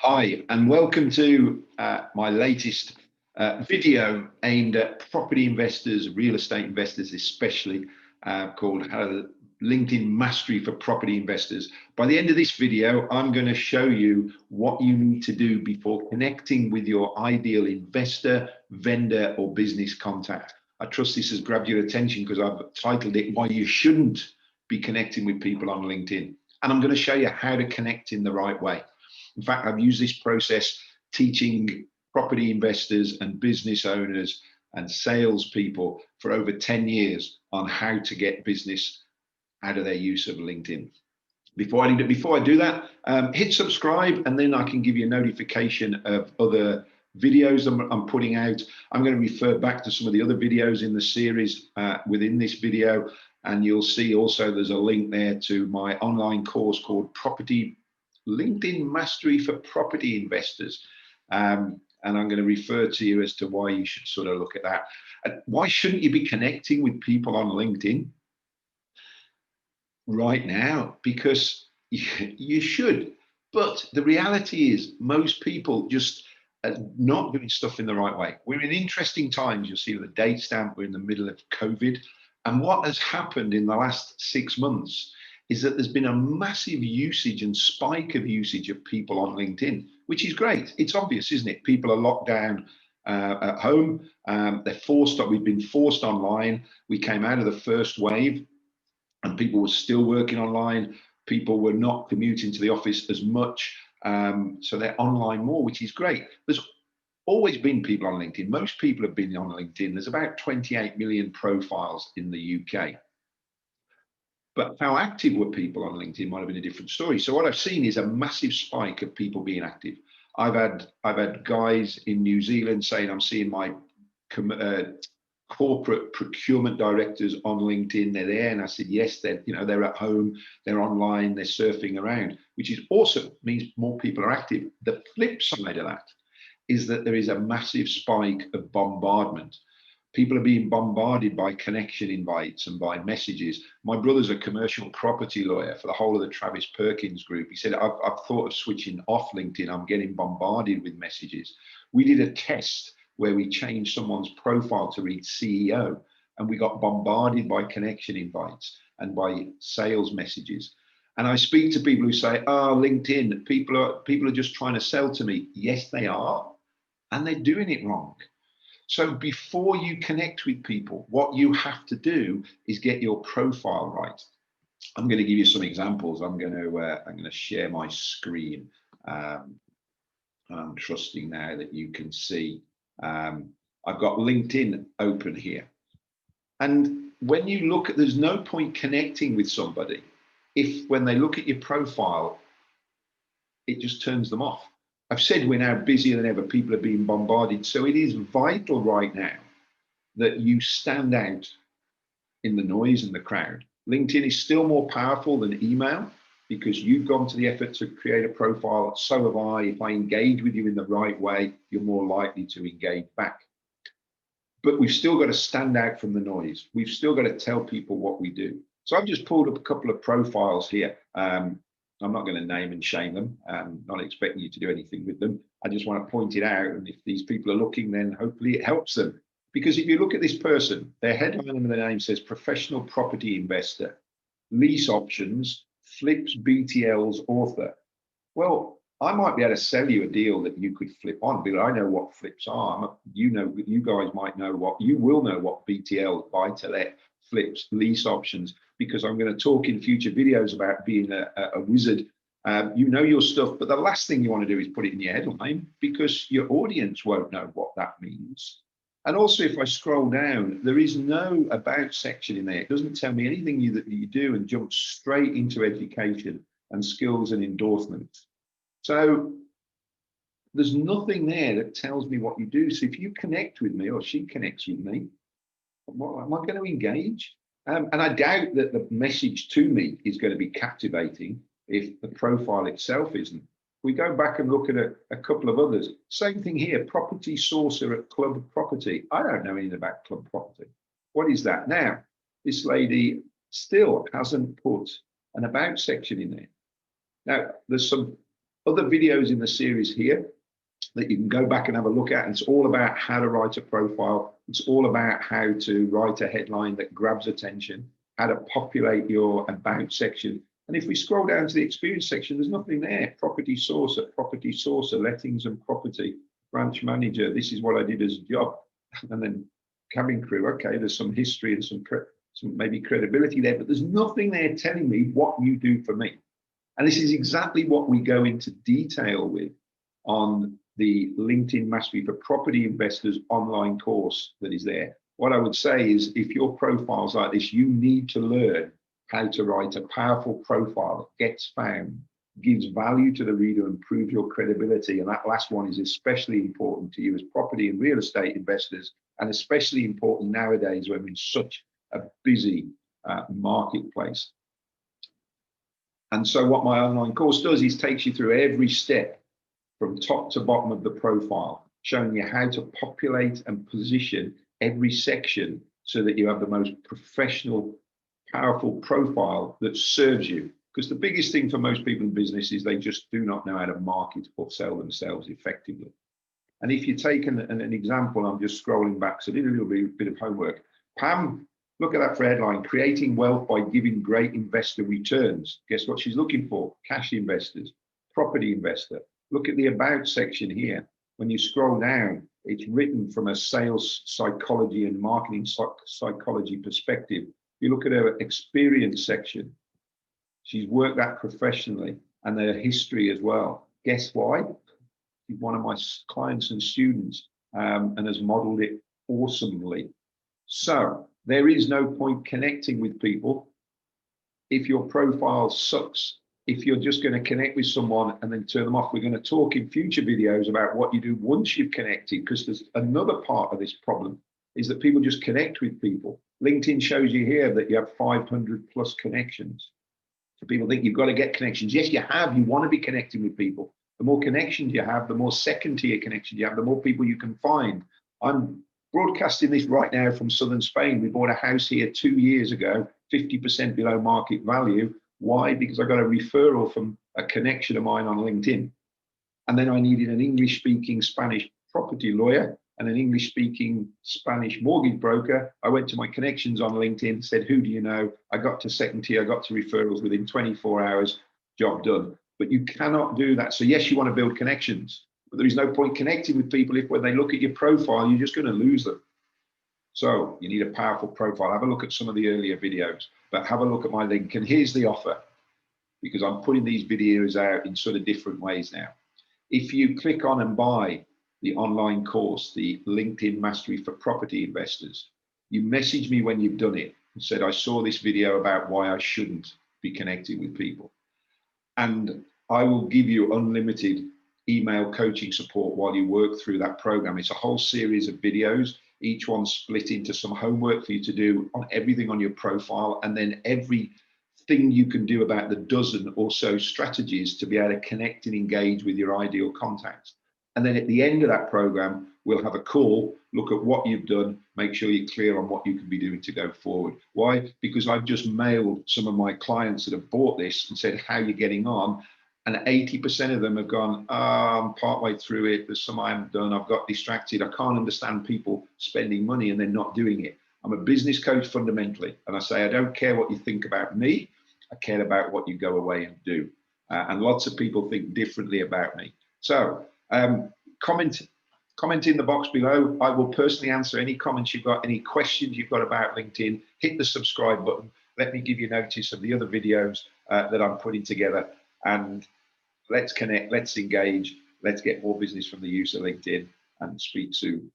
Hi, and welcome to my latest video aimed at property investors, real estate investors especially, called LinkedIn Mastery for Property Investors. By the end of this video, I'm going to show you what you need to do before connecting with your ideal investor, vendor, or business contact. I trust this has grabbed your attention because I've titled it Why You Shouldn't Be Connecting with People on LinkedIn. And I'm going to show you how to connect in the right way. In fact, I've used this process teaching property investors and business owners and salespeople for over 10 years on how to get business out of their use of LinkedIn. Before I do that, hit subscribe, and then I can give you a notification of other videos I'm putting out. I'm going to refer back to some of the other videos in the series within this video, and you'll see also there's a link there to my online course called LinkedIn Mastery for Property Investors. And I'm going to refer to you as to why you should sort of look at that. Why shouldn't you be connecting with people on LinkedIn right now? Because you should. But the reality is most people just are not doing stuff in the right way. We're in interesting times. You'll see the date stamp. We're in the middle of COVID. And what has happened in the last 6 months is that there's been a massive usage and spike of usage of people on LinkedIn, which is great. It's obvious, isn't it? People are locked down at home. We've been forced online. We came out of the first wave and people were still working online. People were not commuting to the office as much. So they're online more, which is great. There's always been people on LinkedIn. Most people have been on LinkedIn. There's about 28 million profiles in the UK. But how active were people on LinkedIn might have been a different story. So what I've seen is a massive spike of people being active. I've had guys in New Zealand saying I'm seeing my corporate procurement directors on LinkedIn. They're there, and I said yes. They're at home, they're online, they're surfing around, which is awesome. It means more people are active. The flip side of that is that there is a massive spike of bombardment. People are being bombarded by connection invites and by messages. My brother's a commercial property lawyer for the whole of the Travis Perkins group. He said, I've thought of switching off LinkedIn. I'm getting bombarded with messages. We did a test where we changed someone's profile to read CEO, and we got bombarded by connection invites and by sales messages. And I speak to people who say, oh, LinkedIn, people are just trying to sell to me. Yes, they are, and they're doing it wrong. So before you connect with people, what you have to do is get your profile right. I'm going to give you some examples. I'm going to share my screen. I'm trusting now that you can see. I've got LinkedIn open here. And when you look at, there's no point connecting with somebody if when they look at your profile, it just turns them off. I've said we're now busier than ever. People are being bombarded. So it is vital right now that you stand out in the noise and the crowd. LinkedIn is still more powerful than email because you've gone to the effort to create a profile. So have I. If I engage with you in the right way, you're more likely to engage back. But we've still got to stand out from the noise. We've still got to tell people what we do. So I've just pulled up a couple of profiles here. I'm not going to name and shame them. I'm not expecting you to do anything with them. I just want to point it out. And if these people are looking, then hopefully it helps them. Because if you look at this person, their headline under the name says professional property investor, lease options, flips BTL's author. Well, I might be able to sell you a deal that you could flip on because I know what flips are. You guys might know you will know what BTL, buy to let, flips, lease options, because I'm going to talk in future videos about being a wizard. You know your stuff, but the last thing you want to do is put it in your headline because your audience won't know what that means. And also, if I scroll down, there is no about section in there. It doesn't tell me anything that you do and jump straight into education and skills and endorsements. So there's nothing there that tells me what you do. So if you connect with me or she connects with me, what am I going to engage? And I doubt that the message to me is going to be captivating if the profile itself isn't. We go back and look at a couple of others. Same thing here, property sourcer at Club Property. I don't know anything about Club Property. What is that? Now, this lady still hasn't put an about section in there. Now, there's some other videos in the series here that you can go back and have a look at. And it's all about how to write a profile. It's all about how to write a headline that grabs attention, how to populate your about section. And if we scroll down to the experience section, there's nothing there. Property sourcer, lettings and property, branch manager. This is what I did as a job. And then cabin crew. Okay, there's some history and some maybe credibility there, but there's nothing there telling me what you do for me. And this is exactly what we go into detail with on the LinkedIn Mastery for Property Investors online course that is there. What I would say is, if your profile's like this, you need to learn how to write a powerful profile that gets found, gives value to the reader, and proves your credibility. And that last one is especially important to you as property and real estate investors, and especially important nowadays when we're in such a busy marketplace. And so what my online course does is takes you through every step from top to bottom of the profile, showing you how to populate and position every section so that you have the most professional, powerful profile that serves you. Because the biggest thing for most people in business is they just do not know how to market or sell themselves effectively. And if you take an example, I'm just scrolling back, so I did a little bit of homework. Pam, look at that for headline, creating wealth by giving great investor returns. Guess what she's looking for? Cash investors, property investor. Look at the about section here. When you scroll down, it's written from a sales psychology and marketing psychology perspective. You look at her experience section, she's worked that professionally, and their history as well. Guess why? She's one of my clients and students, and has modeled it awesomely. So there is no point connecting with people if your profile sucks. If you're just going to connect with someone and then turn them off. We're going to talk in future videos about what you do once you've connected, because there's another part of this problem is that people just connect with people. LinkedIn shows you here that you have 500 plus connections. So people think you've got to get connections. Yes, you have. You want to be connecting with people. The more connections you have, the more second tier connections you have, the more people you can find. I'm broadcasting this right now from southern Spain. We bought a house here 2 years ago, 50% below market value. Why? Because I got a referral from a connection of mine on LinkedIn. And then I needed an English-speaking Spanish property lawyer and an English-speaking Spanish mortgage broker. I went to my connections on LinkedIn, said, who do you know? I got to second tier, I got to referrals within 24 hours, job done. But you cannot do that. So yes, you want to build connections, but there is no point connecting with people if when they look at your profile, you're just going to lose them. So you need a powerful profile. Have a look at some of the earlier videos, but have a look at my link. And here's the offer, because I'm putting these videos out in sort of different ways now. If you click on and buy the online course, the LinkedIn Mastery for Property Investors, you message me when you've done it and said, I saw this video about why I shouldn't be connecting with people. And I will give you unlimited email coaching support while you work through that program. It's a whole series of videos, each one split into some homework for you to do on everything on your profile, and then everything you can do about the dozen or so strategies to be able to connect and engage with your ideal contacts. And then at the end of that program, we'll have a call, look at what you've done, make sure you're clear on what you can be doing to go forward. Why? Because I've just mailed some of my clients that have bought this and said, how are you getting on? And 80% of them have gone, I'm partway through it, there's some I haven't done, I've got distracted, I can't understand people spending money and then not doing it. I'm a business coach fundamentally, and I say, I don't care what you think about me, I care about what you go away and do. And lots of people think differently about me. So comment in the box below. I will personally answer any comments you've got, any questions you've got about LinkedIn. Hit the subscribe button. Let me give you notice of the other videos that I'm putting together. And let's connect, let's engage, let's get more business from the use of LinkedIn, and speak soon.